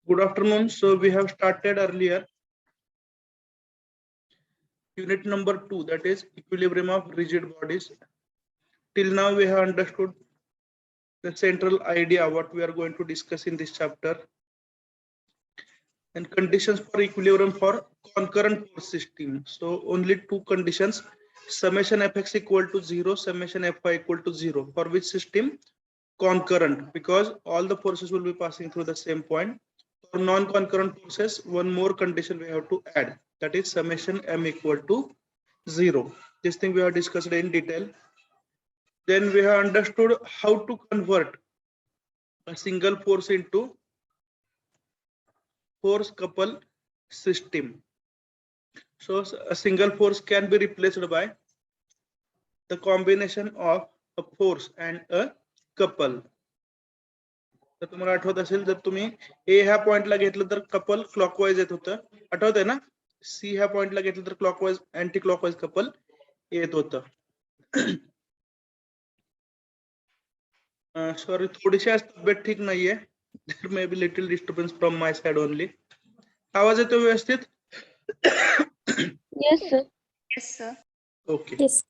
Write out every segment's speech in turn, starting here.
Good afternoon. So we have started earlier unit number 2, that is equilibrium of rigid bodies. Till now we have understood the central idea what we are going to discuss in this chapter, and conditions for equilibrium for concurrent force system. So only two conditions: summation fx equal to 0, summation fy equal to 0. For which system? Concurrent, because all the forces will be passing through the same point. For non-concurrent forces, one more condition we have to add, that is summation m equal to 0. This thing we have discussed in detail. Then we have understood how to convert a single force into force couple system. So a single force can be replaced by the combination of a force and a couple. तर तुम्हाला आठवत असेल, जर तुम्ही ए ह्या पॉइंटला घेतलं तर कपल क्लॉकवाईज येत होतं, आठवतंय ना? सी ह्या पॉइंटला घेतलं तर क्लॉकवाईज अँटी क्लॉकवाईज कपल येत होतं. सॉरी, थोडीशी आज तब्येत ठीक नाहीये. There may be little disturbance from my side only. आवाज येतो व्यवस्थित? Yes, sir. Yes, sir. Okay. Yes.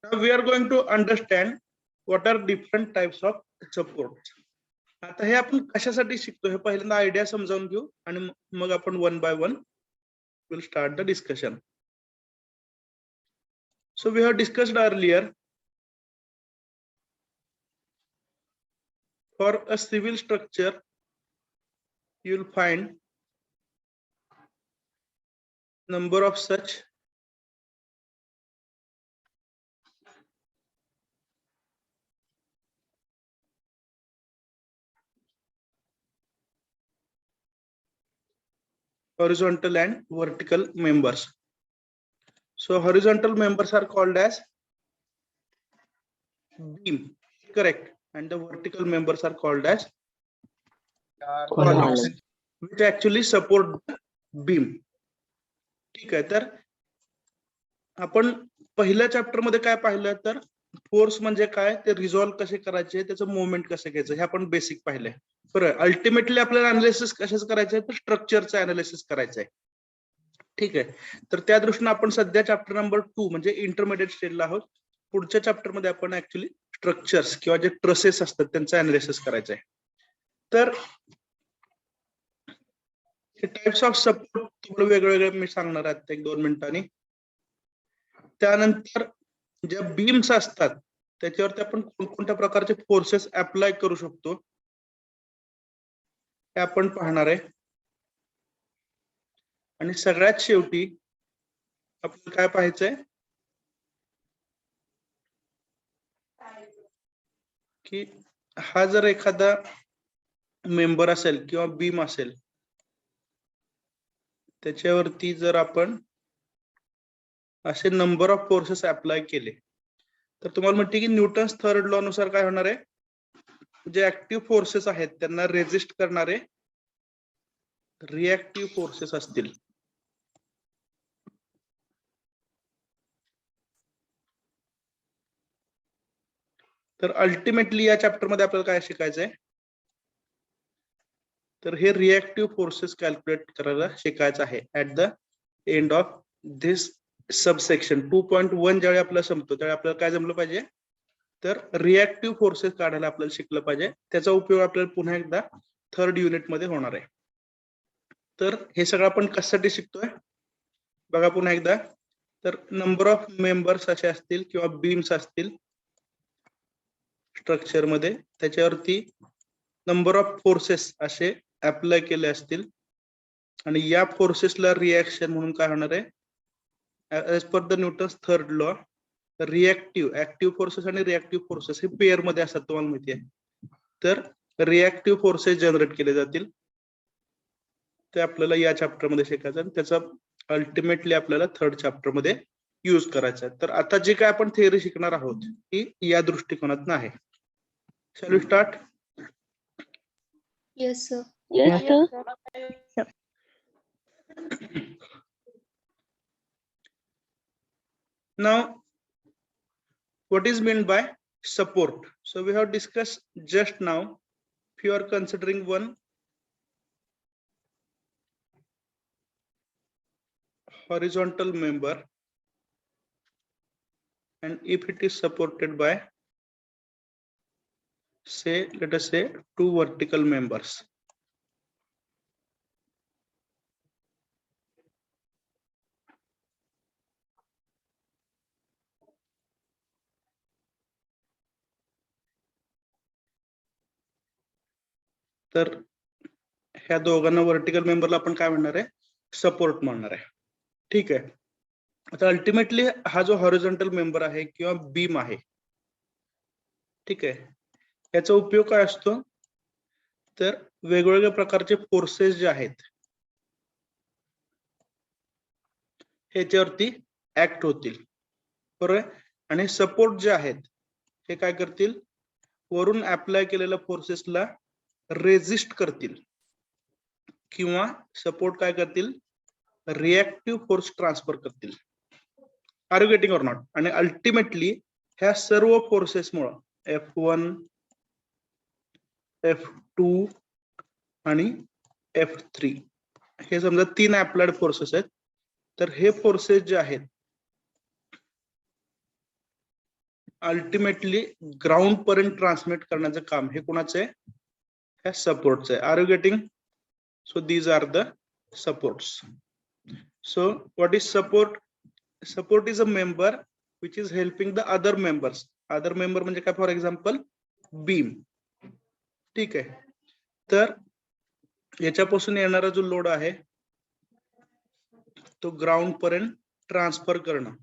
Now we are going to understand what are different types of supports. आता हे आपण कशासाठी शिकतो हे पहिल्यांदा आयडिया समजावून घेऊ आणि मग आपण one by one will start the discussion. So we have discussed earlier, for a civil structure you will find number of such horizontal and vertical members. So horizontal members are called as beam, correct, and the vertical members are called as columns, which actually support the beam. ठीक आहे. तर आपण पहिल्या chapter मध्ये काय पाहिलं, तर force म्हणजे काय, ते रिझॉल्व्ह कसे करायचे, त्याचं मुवमेंट कसं घ्यायचं हे आपण बेसिक पाहिलंय. बरोबर. अल्टिमेटली आपल्याला अनालिसिस कशाचं करायचंय, तर स्ट्रक्चरचं अनालिसिस करायचंय. ठीक आहे. तर त्या दृष्टीने आपण सध्या चॅप्टर नंबर 2 म्हणजे इंटरमिडिएट स्टेजला आहोत. पुढच्या चॅप्टर मध्ये आपण ऍक्च्युली स्ट्रक्चर्स किंवा जे ट्रसेस असतात त्यांचं अनालिसिस करायचंय. तर हे टाइप्स ऑफ सपोर्ट तुम्हाला वेगवेगळे मी सांगणार आहे 1-2 मिनिटांनी. त्यानंतर ज्या बीम्स असतात त्याच्यावरती आपण कोणकोणत्या प्रकारचे फोर्सेस अप्लाय करू शकतो हे आपण पाहणार आहे. आणि सगळ्यात शेवटी आपल्याला काय पाहायचंय, की हा जर एखादा मेंबर असेल किंवा बीम असेल त्याच्यावरती जर आपण असे नंबर ऑफ फोर्सेस अप्लाय केले तर तुम्हाला म्हणते की न्यूटन्स थर्ड लॉ नुसार काय होणार आहे, जे ऍक्टिव्ह फोर्सेस आहेत त्यांना रेजिस्ट करणारे रिएक्टिव्ह फोर्सेस असतील. तर अल्टिमेटली या चॅप्टर मध्ये आपल्याला काय शिकायचंय, तर हे रिएक्टिव्ह फोर्सेस कॅल्क्युलेट करायला शिकायचं आहे at the end of this subsection 2.1. ज्यावेळी आपल्याला संपतो त्यावेळी आपल्याला काय जमलं पाहिजे, तर रिएक्टिव्ह फोर्सेस काढायला आपल्याला शिकलं पाहिजे. त्याचा उपयोग आपल्याला पुन्हा एकदा थर्ड युनिट मध्ये होणार आहे. तर हे सगळं आपण कशासाठी शिकतोय बघा पुन्हा एकदा. तर नंबर ऑफ मेंबर्स असे असतील किंवा बीम्स असतील स्ट्रक्चर मध्ये, त्याच्यावरती नंबर ऑफ फोर्सेस असे अप्लाय केले असतील आणि या फोर्सेसला रिएक्शन म्हणून काय होणार आहे, as per the Newton's third law reactive active forces आणि रिएक्टिव्ह फोर्सेस हे पेअर मध्ये असतात, तुम्हाला माहिती आहे. तर रिएक्टिव्ह फोर्सेस जनरेट केले जातील. ते आपल्याला या चॅप्टर मध्ये शिकायचं आणि त्याचा अल्टिमेटली आपल्याला थर्ड चॅप्टर मध्ये यूज करायचा आहे. तर आता जे काय आपण थिअरी शिकणार आहोत ती या दृष्टिकोनातून आहे. Shall we start? Yes, sir. Yes, sir. Now what is meant by support? So we have discussed just now. If you are considering one horizontal member and if it is supported by, say, let us say 2 vertical members, तर ह्या दोघांना vertical मेंबरला आपण काय म्हणणार आहे, support म्हणणार आहे. ठीक आहे. आता अल्टिमेटली हा जो हॉरिझॉन्टल मेंबर आहे किंवा बीम आहे, ठीक आहे, याचा उपयोग काय असतो, तर वेगवेगळ्या प्रकारचे फोर्सेस जे आहेत ह्याच्यावरती ऍक्ट होतील, बरोबर. आणि सपोर्ट जे आहेत हे काय करतील, वरून अप्लाय केलेल्या फोर्सेसला रेजिस्ट करतील किंवा सपोर्ट काय करतील, रिएक्टिव्ह फोर्स ट्रान्सफर करतील. Are you getting or not? आणि अल्टिमेटली ह्या सर्व फोर्सेसमुळे F1, F2 आणि F3 हे समजा 3 अप्लाइड फोर्सेस आहेत. तर हे फोर्सेस जे आहेत अल्टिमेटली ग्राउंड पर्यंत ट्रान्समिट करण्याचं काम हे कोणाचं आहे, ह्या सपोर्टचं आहे. Are you getting? So these are the supports. So what is support? Support is a member which is helping the other members. Other member म्हणजे काय, फॉर एक्झाम्पल बीम. ठीक आहे. तर याच्यापासून येणारा जो लोड आहे तो ग्राउंड पर्यंत ट्रान्सफर करणं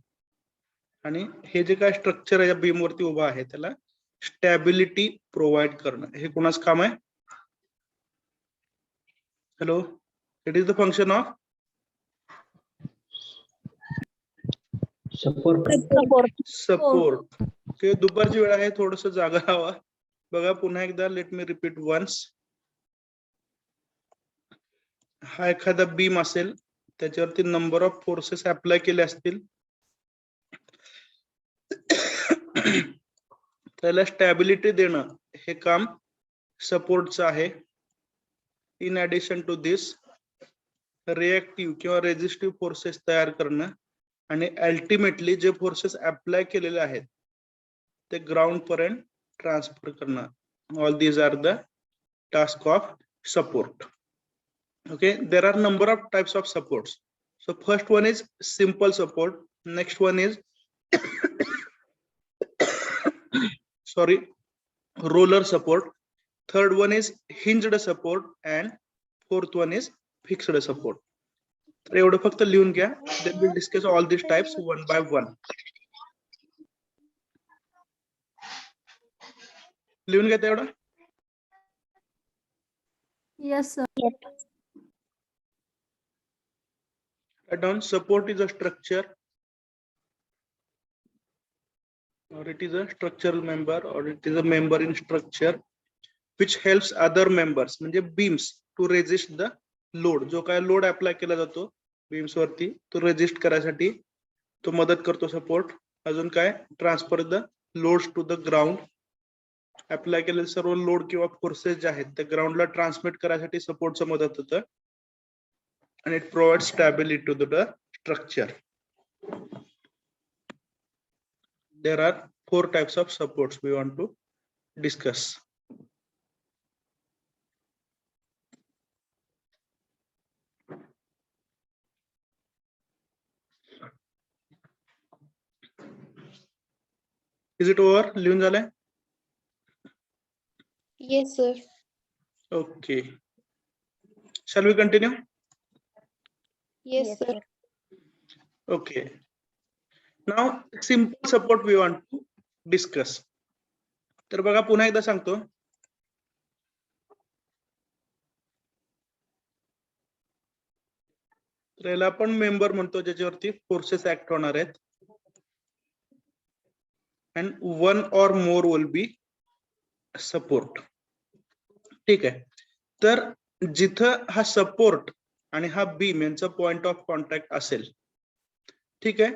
आणि हे जे काय स्ट्रक्चर आहे बीम वरती उभा आहे त्याला स्टॅबिलिटी प्रोव्हाइड करणं, हे कोणाचं काम आहे? Hello, it is the function of support. Okay, दुपारची वेळ आहे, थोडस जागा राहावा. बघा पुन्हा एकदा, लेट मी रिपीट वन्स. हा एखादा बीम असेल, त्याच्यावरती नंबर ऑफ फोर्सेस अप्लाय केले असतील, त्याला स्टॅबिलिटी देणं हे काम सपोर्टचं आहे. In addition to this reactive किंवा रेजिस्टिव्ह फोर्सेस तयार करणं आणि अल्टिमेटली जे फोर्सेस अप्लाय केलेले आहेत ते ग्राउंड पर्यंत ट्रान्सफर करणं. All these are the task of support. Okay, there are number of types of supports. So first one is simple support, next one is sorry, roller support, third one is hinged support and fourth one is fixed support. तर एवढं फक्त लिहून घ्या. Then we'll discuss all these types one by one. लिहून घ्या तेवढं. Yes, sir. Write down, support is a structure or it is a structural member or it is a member in structure which helps other members म्हणजे beams to resist the load. जो काय load apply केला जातो beams वरती तो resist करायसाठी तो मदत करतो सपोर्ट. अजून काय, transfer the loads to the ground. Apply केलेले सर्व लोड किंवा फोर्सेस जे आहेत ते ग्राउंडला ट्रान्समिट करायसाठी सपोर्टचं मदत होतं. and it provides stability to the structure. There are 4 types of supports we want to discuss. Is it over? लिहून झालंय? Yes, sir. Okay. Shall we continue? Yes, sir. Okay. Now simple support we want to discuss. तर बघा पुन्हा एकदा सांगतो. तर याला आपण मेंबर म्हणतो ज्याच्यावरती फोर्सेस ऍक्ट होणार आहेत. and one or more will be support. ठीक आहे. तर जिथं हा सपोर्ट आणि हा बीम यांचा पॉइंट ऑफ कॉन्टॅक्ट असेल, ठीक आहे,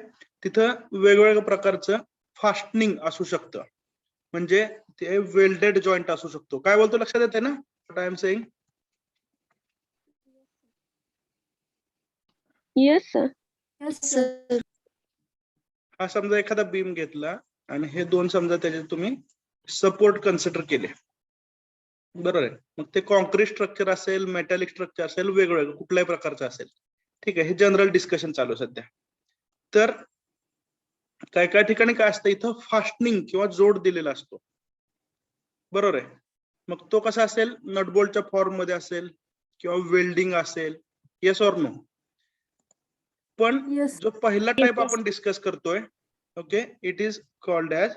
तिथं वेगवेगळ्या प्रकारचं फास्टनिंग असू शकतं, म्हणजे ते वेल्डेड जॉईंट असू शकतो. काय बोलतो लक्षात येते ना what I am saying? Yes, sir. Yes, sir. हा समजा एखादा बीम घेतला आणि हे दोन समजा त्याचे तुम्ही सपोर्ट कन्सिडर केले, बरोबर आहे. मग ते कॉन्क्रीट स्ट्रक्चर असेल, मेटॅलिक स्ट्रक्चर असेल, वेगवेगळं कुठल्याही प्रकारचं असेल, ठीक आहे. हे जनरल डिस्कशन चालू आहे सध्या. तर काय काय ठिकाणी काय असतं, इथं फास्टनिंग किंवा जोड दिलेला असतो, बरोबर आहे. मग तो कसा असेल, नटबोल्टच्या फॉर्म मध्ये असेल किंवा वेल्डिंग असेल, येस ऑर नो. पण Yes. जो पहिला टाइप आपण डिस्कस करतोय, okay, it is called as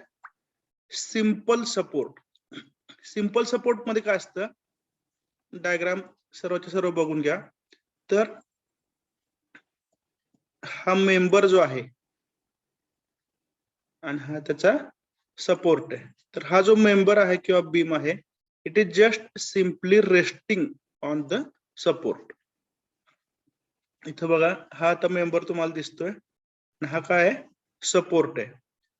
simple support. Simple support मध्ये काय असतं, डायग्राम सर्वच्या सर्व बघून घ्या. तर हा मेंबर जो आहे आणि हा त्याचा सपोर्ट आहे. तर हा जो मेंबर आहे किंवा बीम आहे, it is just simply resting on the support. इथं बघा, हा आता मेंबर तुम्हाला दिसतोय आणि हा काय आहे, सपोर्ट आहे.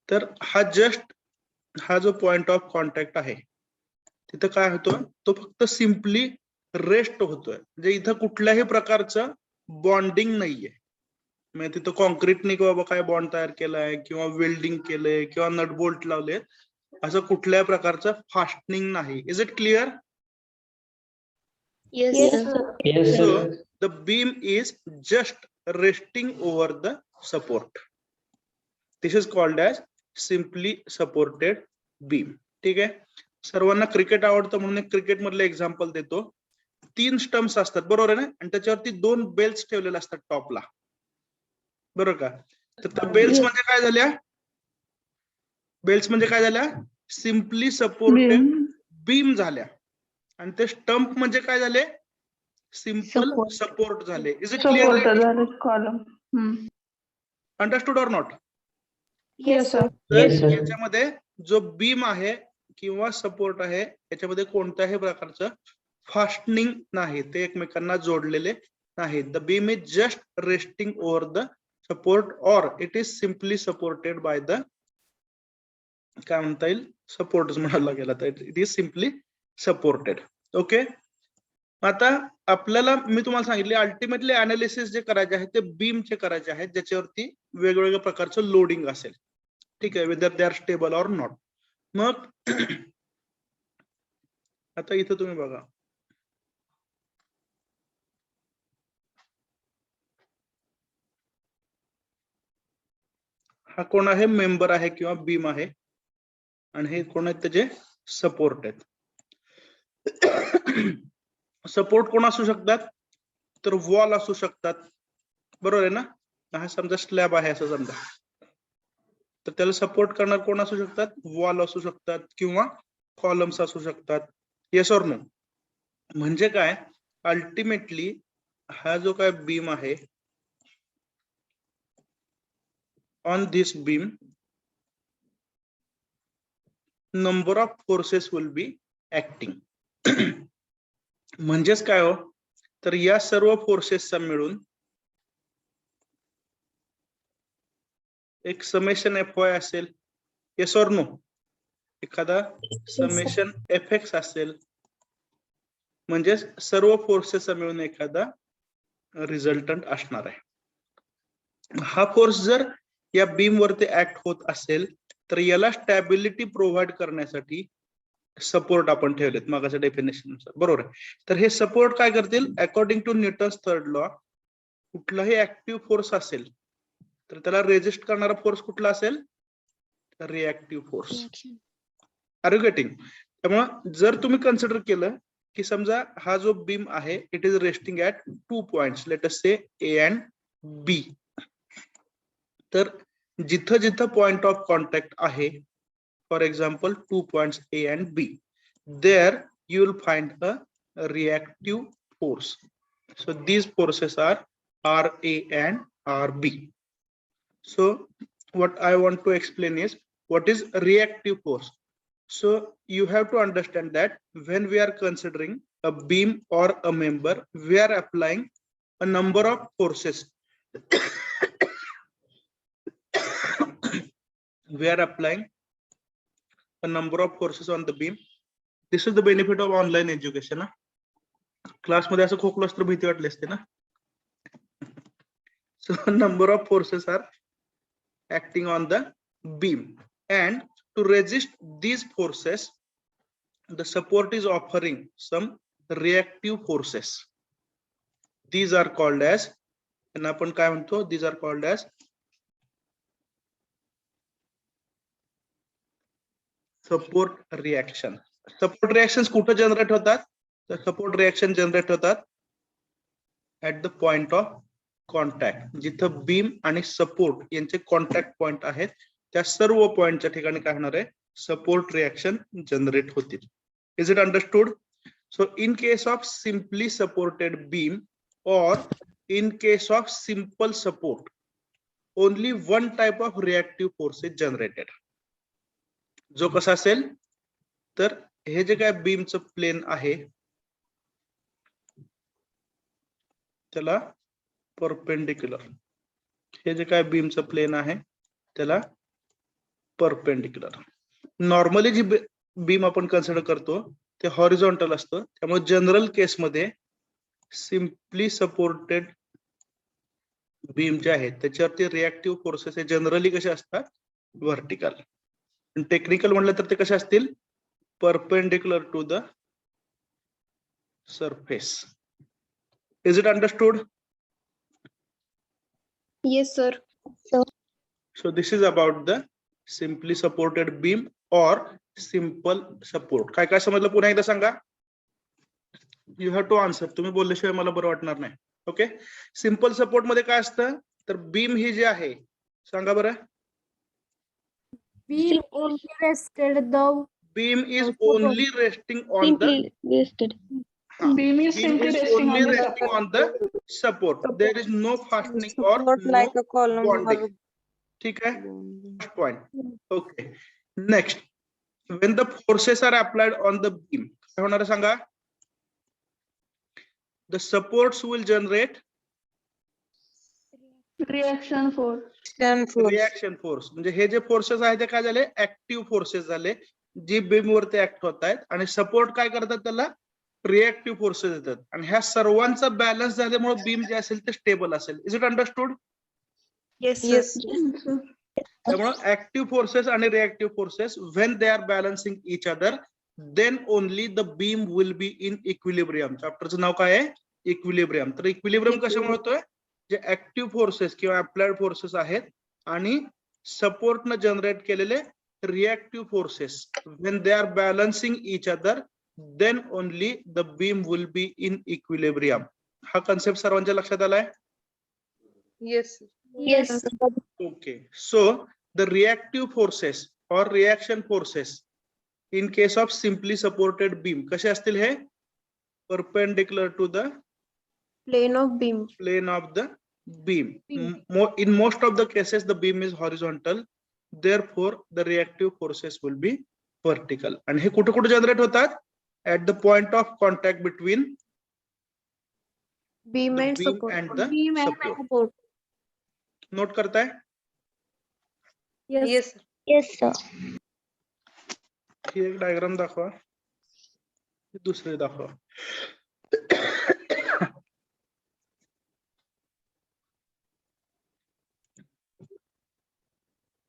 तर हा जो पॉइंट ऑफ कॉन्टॅक्ट आहे, तिथं काय होतो, तो फक्त सिम्पली रेस्ट होतोय. म्हणजे इथं कुठल्याही प्रकारचं बॉन्डिंग नाहीये. म्हणजे तिथं कॉन्क्रीटने बाबा काय बॉन्ड तयार केलाय किंवा वेल्डिंग केलंय किंवा नटबोल्ट लावले, असं कुठल्याही प्रकारचं फास्टनिंग नाही. Is it clear? Yes, Yes, sir. sir. Yes, So sir. the beam is just resting over the support. This is called as simply supported beam. ठीक आहे. सर्वांना क्रिकेट आवडतं म्हणून क्रिकेट मधलं एक्झाम्पल देतो. 3 स्टम्प्स असतात, बरोबर आहे ना, आणि त्याच्यावरती 2 बेल्स ठेवलेले असतात टॉपला, बरोबर का. तर त्या बेल्स म्हणजे काय झाल्या, बेल्स म्हणजे काय झाल्या, सिम्पली सपोर्टेड बीम झाल्या. आणि ते स्टंप म्हणजे काय झाले, सिंपल सपोर्ट झाले. Is it clear? Column. Understood or not? Yes, sir. Yes, sir. याच्यामध्ये जो बीम आहे किंवा सपोर्ट आहे, याच्यामध्ये कोणत्याही प्रकारचं फास्टनिंग नाही, ते एकमेकांना जोडलेले नाही. The beam is just resting over the support और it is simply supported by the, काय म्हणता येईल, सपोर्ट म्हणायला गेला तर it is simply supported. Okay. आता आपल्याला मी तुम्हाला सांगितले अल्टिमेटली अनालिसिस जे करायचे आहे ते बीमचे करायचे आहेत, ज्याच्यावरती वेगवेगळ्या प्रकारचं लोडिंग असेल, ठीक आहे, whether they are stable or not. मग आता इथं तुम्ही बघा, हा कोण आहे, मेंबर आहे किंवा बीम आहे, आणि हे कोण आहेत, त्याचे सपोर्ट आहेत. सपोर्ट कोण असू शकतात, तर वॉल असू शकतात, बरोबर आहे ना. हा समजा स्लॅब आहे असं समजा, तर त्याला सपोर्ट करणार कोण असू शकतात, वॉल असू शकतात किंवा कॉलम्स असू शकतात. Yes or no? म्हणजे काय, अल्टिमेटली हा जो काय बीम आहे, on this beam number of forces will be acting. म्हणजेच काय हो, तर या सर्व फोर्सेसचा मिळून एक समेशन FY असेल. Yes or no? एखादा समेशन FX असेल, म्हणजे सर्व फोर्सेसचा मिळून एखादा रिझल्टंट असणार आहे. हा फोर्स जर या बीम वरती ऍक्ट होत असेल, तर याला स्टॅबिलिटी प्रोव्हाइड करण्यासाठी सपोर्ट आपण ठेवलेत मागाच्या डेफिनेशन नुसार, बरोबर आहे. तर हे सपोर्ट काय करतील, according to Newton's third law, कुठलाही ऍक्टिव्ह फोर्स असेल तर त्याला रेजिस्ट करणारा फोर्स कुठला असेल, reactive force. Are you getting? त्यामुळे जर तुम्ही कन्सिडर केलं की समजा हा जो बीम आहे, it is resting at 2 points, let us say A and B. तर जिथं जिथं पॉइंट ऑफ कॉन्टॅक्ट आहे, for example 2 points A and B, there you will find a reactive force. So these forces are RA and RB. So what I want to explain is what is reactive force. So you have to understand that when we are considering a beam or a member, we are applying a number of forces. we are applying a number of forces on the beam. This is the benefit of online education. Class मध्ये असं खोकलो असतं भीती वाटली असते ना. So number of forces are acting on the beam, and to resist these forces the support is offering some reactive forces. These are called as, and आपण काय म्हणतो, these are called as support reaction. Support reactions कुठे generate होतात? तर support reaction generate होतात at the point of contact. जिथं beam आणि support यांचे कॉन्टॅक्ट पॉइंट आहेत त्या सर्व पॉइंटच्या ठिकाणी काय होणार आहे? सपोर्ट रिएक्शन जनरेट होतील. Is it understood? So in case of simply supported beam or in case of simple support, only one type of reactive force is generated. जो कसा असेल तर हे जे काय बीमचं प्लेन आहे त्याला परपेंडिक्युलर, हे जे काय बीमचं प्लेन आहे त्याला परपेंडिक्युलर. नॉर्मली जी बीम आपण कन्सिडर करतो ते हॉरिझॉन्टल असतं, त्यामुळे जनरल केसमध्ये सिम्पली सपोर्टेड बीम जे आहेत त्याच्यावरती रिएक्टिव्ह फोर्सेस हे जनरली कसे असतात? व्हर्टिकल. टेक्निकल म्हटलं तर ते कसे असतील? Perpendicular to the surface. Is it understood? Yes, sir. So this is about the simply supported beam or simple support. काय काय समजलं पुन्हा एकदा सांगा. You have to answer. तुम्ही बोलल्याशिवाय मला बरं वाटणार नाही. ओके. सिंपल सपोर्ट मध्ये काय असतं तर बीम ही जी आहे, सांगा बरं. Beam only rested the Beam is only resting on the Simply rested. beam is beam simply is resting only on the resting on the support. There is no fastening or Support no like a column bonding. or ठीक है. First point. Okay. Next, when the forces are applied on the beam, काय होणार आहे सांगा. The supports will generate reaction force. Reaction force. म्हणजे हे जे forces आहेत ते काय झाले? ऍक्टिव्ह फोर्सेस झाले, जी बीम वरती ऍक्ट होत आहेत, आणि सपोर्ट काय करतात? त्याला रिएक्टिव्ह फोर्सेस येतात, आणि ह्या सर्वांचा बॅलन्स झाल्यामुळे बीम जे असेल ते स्टेबल असेल. Is it understood? Yes, Yes. त्यामुळे ऍक्टिव्ह फोर्सेस आणि reactive forces when they are balancing each other, then only the beam will be in equilibrium. चॅप्टरचं नाव काय आहे? इक्विलिब्रियम. तर इक्विलिब्रियम कशामुळे होतोय? जे ऍक्टिव्ह फोर्सेस किंवा अप्लाइड फोर्सेस आहेत आणि सपोर्टनं जनरेट केलेले reactive forces, when they are balancing each other, then only the beam will be in equilibrium. हा कन्सेप्ट सर्वांच्या लक्षात आलाय? Yes. Yes. Okay, so the reactive forces or reaction forces in case of simply supported beam कसे असतील हे? Perpendicular to the Plane of beam. plane of the beam. In most of the cases the beam is horizontal, therefore the reactive forces will be vertical. आणि हे कुठे कुठे generate होतात? At the point of contact between Beam the and beam support. and the Beam and support. support. Note करताय? Yes. Yes. Yes, sir. ही एक diagram दाखवा, ही दुसरी दाखवा.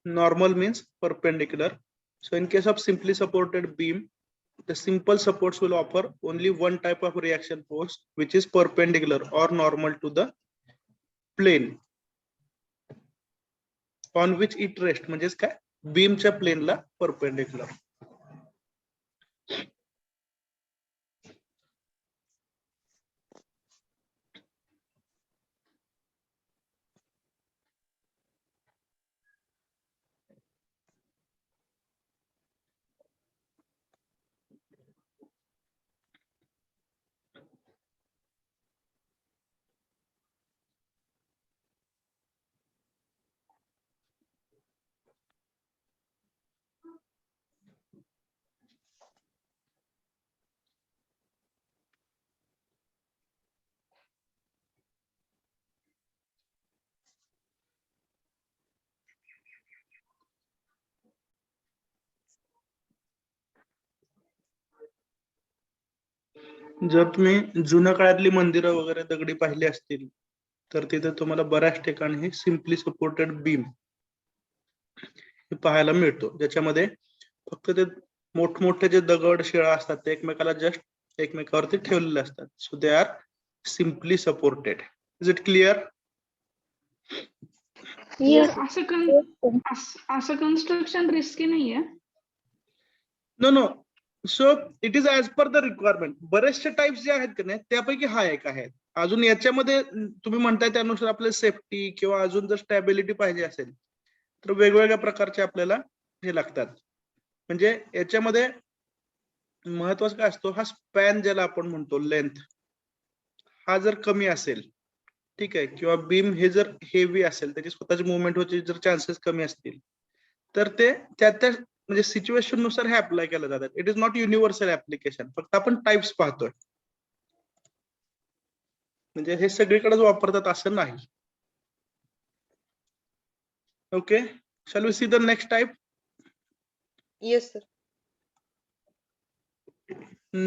Normal means perpendicular. So in case of simply supported beam, the simple supports will offer only one type of reaction force, which is perpendicular or normal to the plane on which it rests. म्हणजेच काय? बीमच्या प्लेनला perpendicular. जर तुम्ही जुन्या काळातली मंदिरं वगैरे दगडी पाहिली असतील तर तिथे तुम्हाला बऱ्याच ठिकाणी हे सिम्पली सपोर्टेड बीम पाहायला मिळतो, ज्याच्यामध्ये फक्त ते मोठमोठे जे दगड शिळा असतात ते एकमेकाला जस्ट एकमेकावरती ठेवलेले असतात. So they are simply supported. Is it clear? Yes. असं कन्स्ट्रक्शन रिस्की नाहीये. No no. So it is as per the requirement. बरेचसे टाइप्स जे आहेत की नाही त्यापैकी हा एक आहे. अजून याच्यामध्ये तुम्ही म्हणताय त्यानुसार आपल्याला सेफ्टी किंवा अजून जर स्टॅबिलिटी पाहिजे असेल तर वेगवेगळ्या प्रकारचे आपल्याला हे लागतात. म्हणजे याच्यामध्ये महत्वाचं काय असतो, हा स्पॅन ज्याला आपण म्हणतो लेंथ, हा जर कमी असेल ठीक आहे, किंवा बीम हे जर हेवी असेल, त्याची स्वतःची मुवमेंट होण्याचे जर चान्सेस कमी असतील तर ते त्या म्हणजे सिच्युएशन नुसार हे अप्लाय केलं जातात. It is not universal application. फक्त आपण टाइप्स पाहतोय, म्हणजे हे सगळीकडेच वापरतात असं नाही. Okay, shall we see the next type? Yes, sir.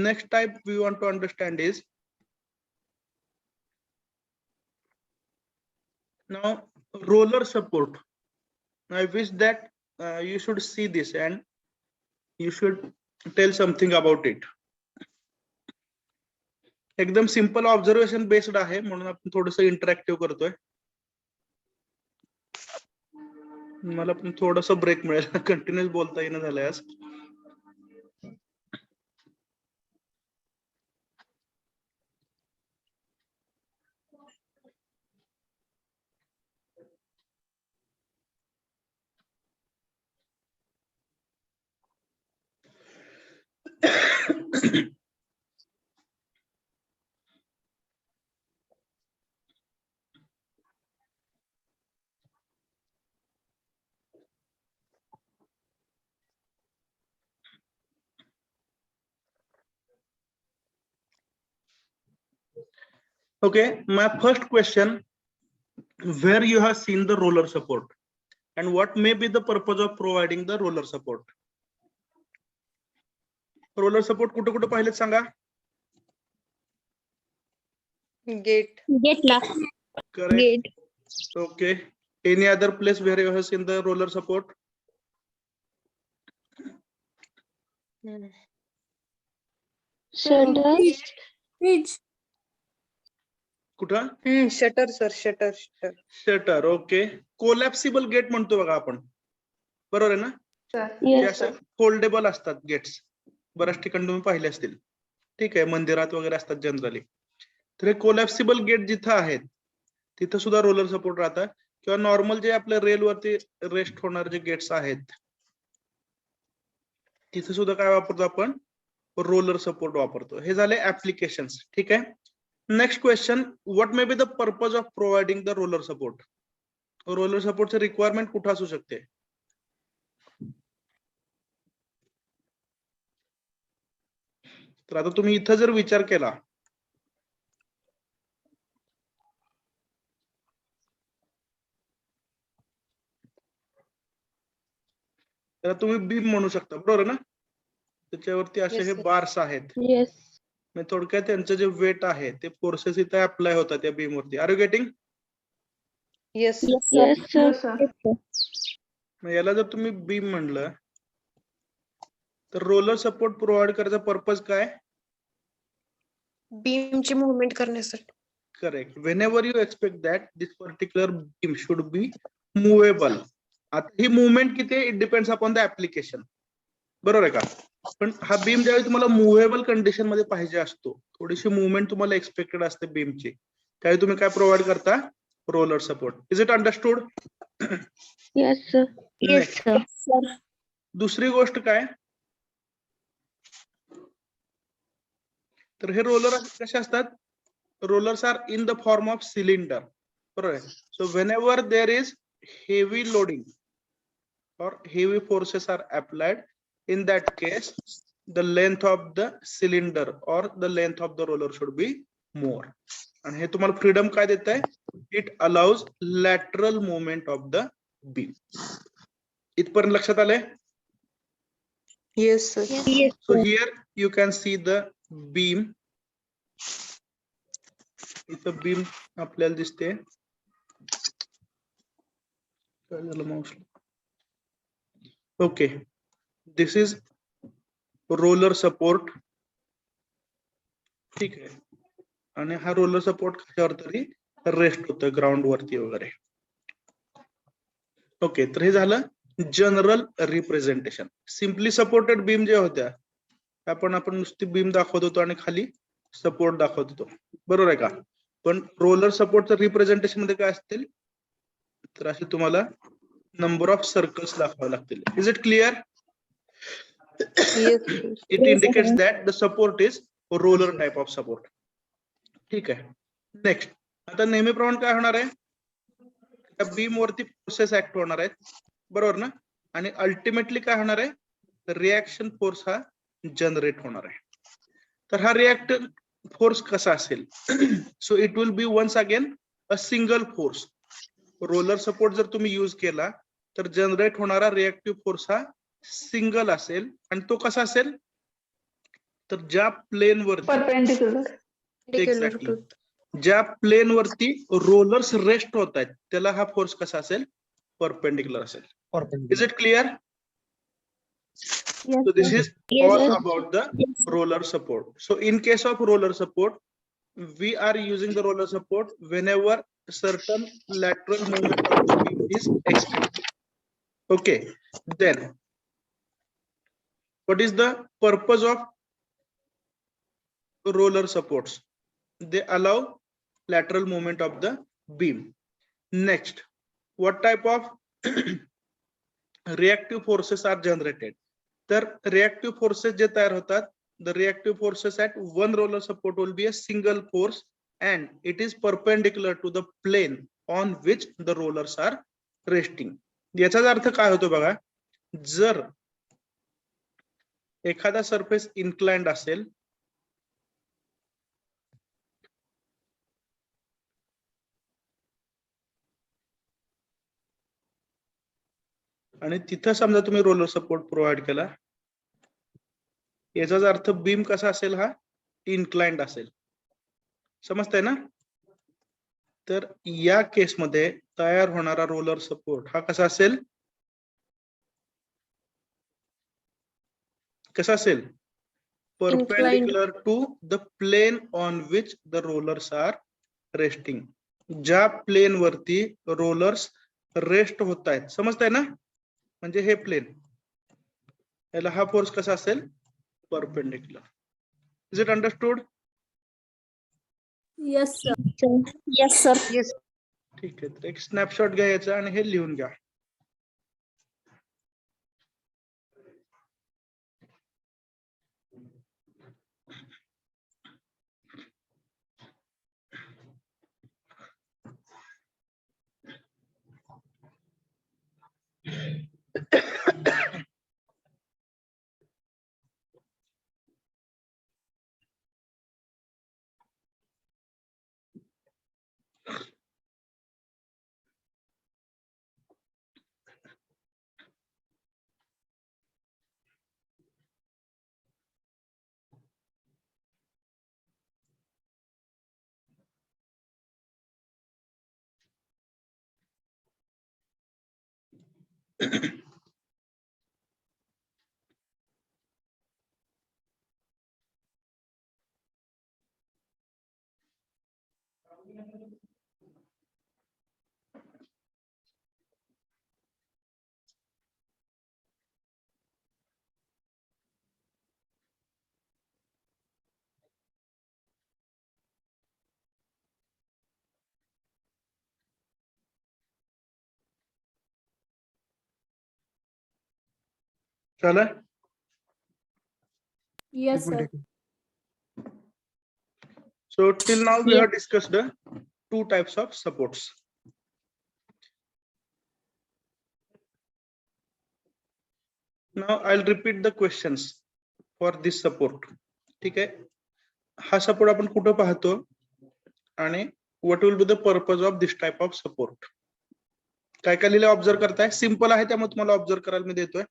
Next type we want to understand is now roller support. I wish that you should see this and you should tell something about it. एकदम simple observation based आहे म्हणून आपण थोडस interactive करतोय. मला पण थोडस break मिळेल, कंटिन्युअस बोलता येणं झालंय आज. Okay, my first question, where you have seen the roller support and what may be the purpose of providing the roller support? Roller support कुठे कुठे पाहिलेत सांगा? Gate. Gate ला. Correct. Gate. Okay, any other place where you have seen the roller support? Hmm. Shutter. Bridge. कुठं? Shutter, sir. Shutter. Shutter. Okay, collapsible gate म्हणतो बघा आपण, बरोबर आहे ना? ते Yes. असे फोल्डेबल असतात गेट्स, बऱ्याच ठिकाणी तुम्ही पाहिले असतील. ठीक आहे, मंदिरात वगैरे असतात जनरली. तर हे कोलॅप्सिबल गेट जिथं आहेत तिथं सुद्धा रोलर सपोर्ट राहतात, किंवा नॉर्मल जे आपल्या रेलवरती रेस्ट होणारे जे गेट्स आहेत तिथे सुद्धा काय वापरतो आपण? रोलर सपोर्ट वापरतो. हे झाले ऍप्लिकेशन्स. ठीक आहे. Next question, what may be the purpose of providing the roller support? Roller सपोर्टचे रिक्वायरमेंट कुठं असू शकते? तर आता तुम्ही इथं जर विचार केला तर तुम्ही बीम म्हणू शकता, बरोबर ना? त्याच्यावरती असे Yes, हे sir. बार्स आहेत. Yes. म्हणजे थोडक्यात त्यांचं जे वेट आहे ते फोर्सेस इथे अप्लाय होतात त्या बीम वरती. Are you getting? Yes, sir. Yes, sir. Yes, sir. Yes, sir. मग याला जर तुम्ही बीम म्हणलं तर रोलर सपोर्ट प्रोव्हाइड करायचा पर्पज काय? Beam ची movement करण्यासाठी. Correct. Whenever you expect that this particular beam should be movable. आता ही मुवमेंट किती आहे? It depends upon the application, बरोबर आहे का? पण हा बीम ज्यावेळी तुम्हाला मुव्हेबल कंडिशन मध्ये पाहिजे असतो, थोडीशी मुवमेंट तुम्हाला एक्सपेक्टेड असते बीमची, त्यावेळी तुम्ही काय प्रोव्हाइड करता? Roller support. Is it understood? Yes, sir. Yes, sir. Sir. दुसरी गोष्ट काय, तर हे रोलर कसे असतात? Rollers are in the form of cylinder, बरोबर आहे? So whenever there is heavy loading or heavy forces are applied, in that case the length of the cylinder or the length of the roller should be more. आणि हे तुम्हाला freedom काय देत आहे? It allows lateral movement of the beam. इथपर्यंत लक्षात आलंय? Yes, sir. Yes, So sir. here you can see the beam इथं बीम आपल्याला दिसते. काय झालं माऊसला? Okay, this is roller support. ठीक आहे. आणि हा रोलर सपोर्ट कशावर तरी रेस्ट होतोय, ग्राउंड वरती वगैरे. ओके, तर हे झालं general representation. Simply supported beam जे होत्या आपण नुसती बीम दाखवत होतो आणि खाली सपोर्ट दाखवत होतो, बरोबर आहे का? पण रोलर सपोर्टचं रिप्रेझेंटेशन मध्ये काय असतील, तर असे तुम्हाला नंबर ऑफ सर्कल्स दाखवावे लागतील. Is it clear? Yes, sir. It indicates that the support is roller type of support. ठीक आहे. नेक्स्ट, आता नेहमीप्रमाणे काय होणार आहे, त्या बीम वरती फोर्सेस ऍक्ट होणार आहेत, बरोबर ना? आणि अल्टिमेटली काय होणार आहे, रिएक्शन फोर्स हा जनरेट होणार आहे. तर हा रिएक्शन फोर्स कसा असेल? So it will be once again a single force. Roller support जर तुम्ही यूज केला तर जनरेट होणारा रिएक्टिव्ह फोर्स हा सिंगल असेल. आणि तो कसा असेल, तर ज्या प्लेन वरती परपेंडिक्युलर. Perpendicular Exactly. to ज्या प्लेन वरती रोलर्स रेस्ट होत आहेत त्याला हा फोर्स कसा असेल, परपेंडिक्युलर असेल. Is it clear? Yes, So this is Yes, all sir. about the roller support. So in case of roller support, we are using the roller support whenever certain lateral movement of the beam is expected. Okay, then what is the purpose of roller supports? They allow lateral movement of the beam. Next, what type of reactive forces are generated? तर reactive forces जे तयार होतात, the reactive forces at one roller support will be a single force and it is perpendicular to the plane on which the rollers are resting. याचाच अर्थ काय होतो बघा, जर एखादा सरफेस इन्क्लाइंड असेल आणि तिथं समजा तुम्ही रोलर सपोर्ट प्रोव्हाइड केला, याचाच अर्थ बीम कसा असेल, हा इन्क्लाइंड असेल. समजतंय ना? तर या केसमध्ये तयार होणारा रोलर सपोर्ट हा कसा असेल, कसा असेल, perpendicular to the plane on which the rollers are resting. ज्या प्लेन वरती रोलर्स रेस्ट होत आहेत, समजतंय ना? म्हणजे हे प्लेन, याला हा फोर्स कसा असेल, perpendicular. Is it understood? Yes, sir. Yes, sir. yes. ठीक आहे, तर एक स्नॅपशॉट घ्यायचा आणि हे लिहून घ्या. चला. Yes, sir. So till now we have discussed the two types of supports. Now I'll repeat the questions for this support. ठीक आहे, हा सपोर्ट आपण कुठं पाहतो आणि what will be the purpose of this type of support? काय काय लिहिलं ऑब्झर्व करताय? सिंपल आहे त्यामुळे तुम्हाला ऑब्झर्व करायला मी देतोय.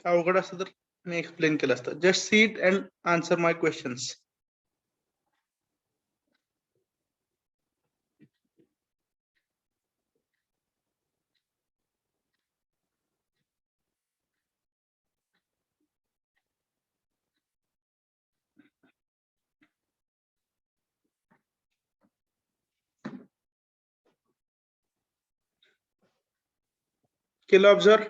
अवघड असतं तर मी एक्सप्लेन केलं असतं. Just see it and answer my questions. केलं observe?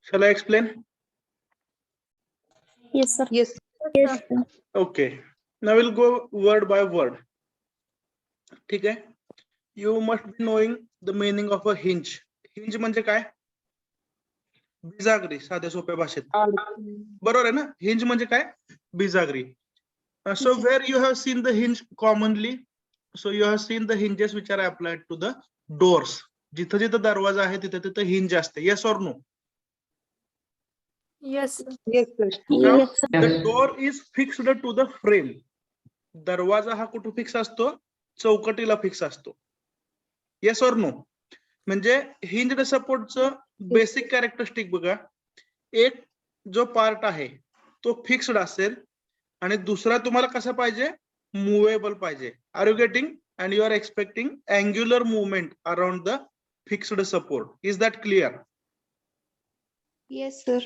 Shall I explain? Yes, sir. Yes. Yes, sir. Okay. Now we'll go word by word. ठीक आहे. You must be knowing the meaning of a hinge. Hinge म्हणजे काय? बिजागरी, साध्या सोप्या भाषेत. बरोबर आहे ना? हिंज म्हणजे काय? बिजागरी. So where you have seen the hinge commonly? So you have seen the hinges which are applied to the doors. जिथं जिथं दरवाजा आहे तिथं तिथं हिंज असते. Yes or no? Yes, sir. Yes, sir. Now, Yes, sir. the door is fixed to the frame. दरवाजा हा कुठे फिक्स असतो? चौकटीला फिक्स असतो. Yes or no? म्हणजे हिंज्ड सपोर्टचं बेसिक कॅरेक्टरिस्टिक बघा. एक जो पार्ट आहे तो फिक्स्ड असेल आणि दुसरा तुम्हाला कसा पाहिजे? मुव्हेबल पाहिजे. Are you getting? And you are expecting angular movement around the fixed support. Is that clear? Yes, sir.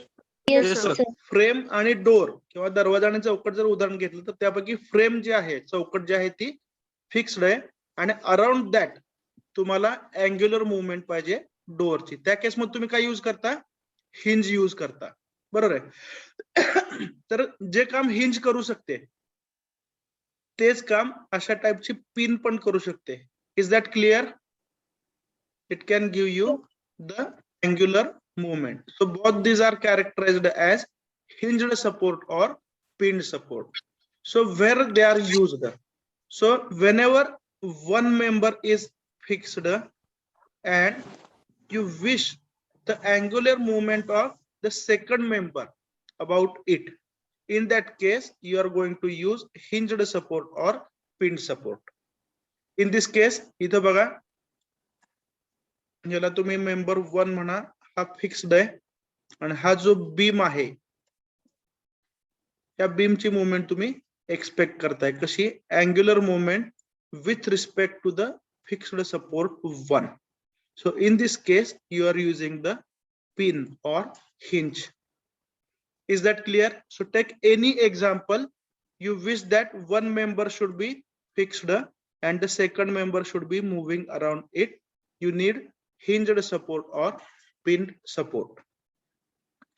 Yes, Yes, sir. sir. Frame आणि डोर किंवा दरवाजा आणि चौकट जर उदाहरण घेतलं तर त्यापैकी फ्रेम जी आहे, चौकट जी आहे ती फिक्स्ड आहे आणि अराउंड दॅट तुम्हाला अँग्युलर मुवमेंट पाहिजे डोअरची. त्या केसमध्ये तुम्ही काय यूज करता? हिंज यूज करता. बरोबर आहे. तर जे काम हिंज करू शकते तेच काम अशा टाइपची पिन पण करू शकते. Is that clear? It can give you the angular movement. So both these are characterized as hinged support or pinned support. So where they are used? So whenever one member is fixed and you wish the angular movement of the second member about it, in that case you are going to use hinged support or pinned support. In this case इथं बघा, ज्याला तुम्ही member 1 म्हणा, हा fixed आहे आणि हा जो बीम आहे या बीमची मुवमेंट तुम्ही एक्सपेक्ट करताय. कशी? Angular movement with respect to the fixed support 1. So in this case you are using the pin or hinge. Is that clear? So take any example. You wish that one member should be fixed and the second member should be moving around it. You need hinged support or pinned support.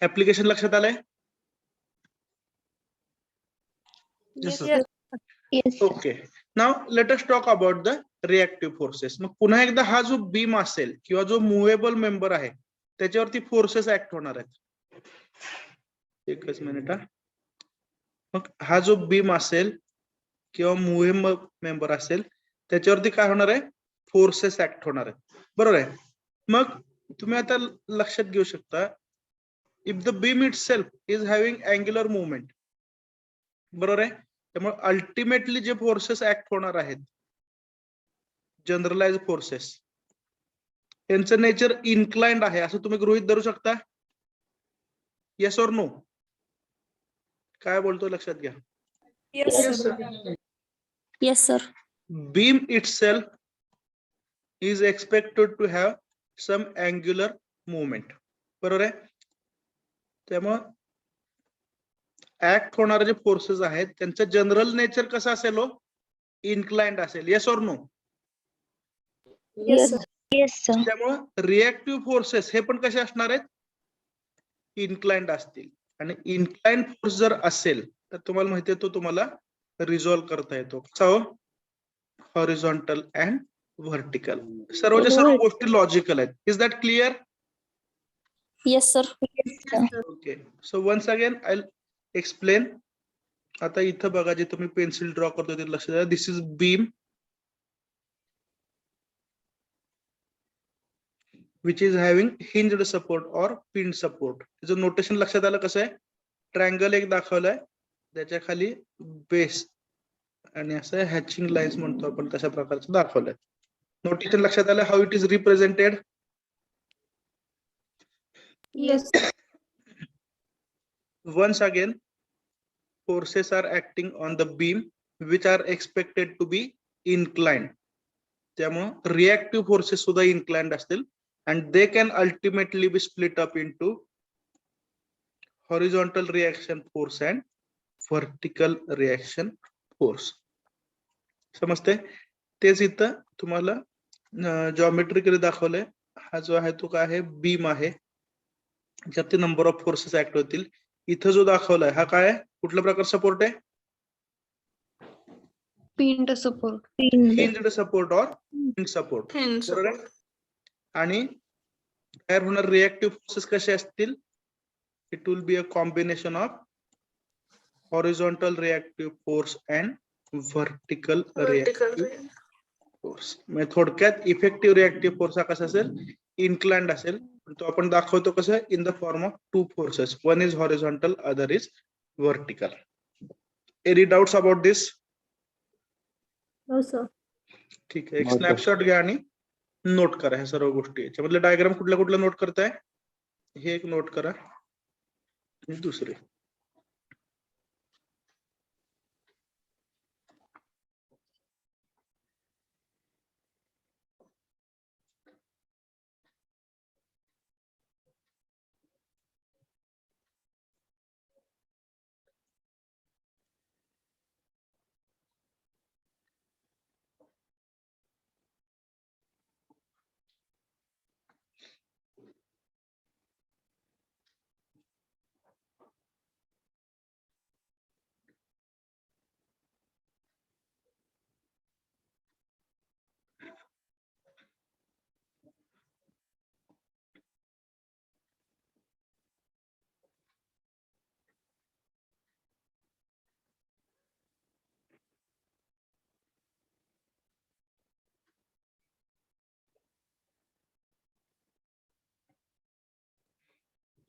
Application लक्षात आलंय? Yes, Yes. sir. Yes. Okay. Now let us talk about the reactive forces. मग पुन्हा एकदा हा जो beam असेल किंवा जो मुव्हेबल मेंबर आहे त्याच्यावरती फोर्सेस ऍक्ट होणार आहेत. एकच मिनिट. मग हा जो बीम असेल किंवा मुव्हेबल मेंबर असेल त्याच्यावरती काय होणार आहे? फोर्सेस ऍक्ट होणार आहेत. बरोबर आहे? मग तुम्ही आता लक्षात घेऊ शकता, if the beam itself is having angular movement, बरोबर आहे, त्यामुळे अल्टिमेटली जे फोर्सेस ऍक्ट होणार आहेत, जनरलाइज फोर्सेस, त्यांचं नेचर इन्क्लाइंड आहे असं तुम्ही गृहीत धरू शकता. Yes or no? काय बोलतोय लक्षात घ्या. Yes, sir. Yes, sir. Beam itself is expected to have some angular movement. बरोबर आहे? त्यामुळे ऍक्ट होणारे जे फोर्सेस आहेत त्यांचं जनरल नेचर कसं असेल? इन्क्लाइंड असेल. Yes or no? Yes, yes, sir. त्यामुळे रिएक्टिव्ह फोर्सेस हे पण कसे असणार आहेत? इन्क्लाइंड असतील. आणि इन्क्लाइंड फोर्स जर असेल तर तुम्हाला माहिती आहे तो तुम्हाला रिझॉल्व्ह करता येतो. कसा हो? Horizontal and vertical. सर्वच्या सर्व गोष्टी लॉजिकल आहेत. Is that clear? Yes, sir. Okay, so once again I explain. आता इथं बघा, जे तुम्ही पेन्सिल ड्रॉ करतो ते लक्ष द्या. This is beam which is having hinged support or pinned support. त्याचं नोटेशन लक्षात आलं कसं आहे? ट्रायंगल एक दाखवलाय, त्याच्या खाली बेस आणि असं हॅचिंग लाईन्स म्हणतो आपण, तशा प्रकारचं दाखवलंय. नोटेशन लक्षात आलं how it is represented? Yes. Once again, forces are acting on the beam which are expected to be inclined. त्यामुळे रिएक्टिव्ह फोर्सेस सुद्धा इन्क्लाइंड असतील, and they can ultimately be split up into horizontal reaction force and vertical reaction force. समजते? तेच इथं तुम्हाला जॉमेट्रिकली दाखवलंय. हा जो आहे तो काय आहे? बीम आहे, ज्यात नंबर ऑफ फोर्सेस ऍक्ट होतील. इथं जो दाखवलाय हा काय आहे? कुठल्या प्रकार सपोर्ट आहे? Pinned support. Hinged support or pin support. Hinge बरोबर आहे? support. आणि तयार होणार रिएक्टिव्ह फोर्सेस कसे असतील? It will be a combination of horizontal reactive force and vertical reactive force. म्हणजे थोडक्यात इफेक्टिव्ह रिएक्टिव्ह फोर्स हा कसा असेल? इन्क्लाइंड असेल. तो आपण दाखवतो कसं? In the form of two forces. One is horizontal, other is vertical. Any doubts about this? No, sir. ठीक आहे, एक स्नॅपशॉट घ्या आणि नोट करा ह्या सर्व गोष्टी. याच्यामधले डायग्राम कुठल्या कुठल्या नोट करताय? हे एक नोट करा आणि दुसरे.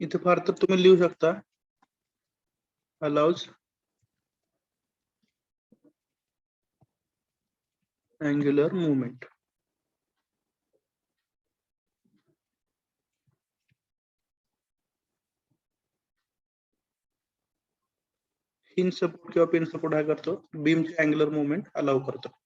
इथे फार तर तुम्ही लिहू शकता allows angular movement. Hinge support किंवा पिन सपोर्ट हा करतो, बीमची अँग्युलर मुवमेंट अलाउ करतो.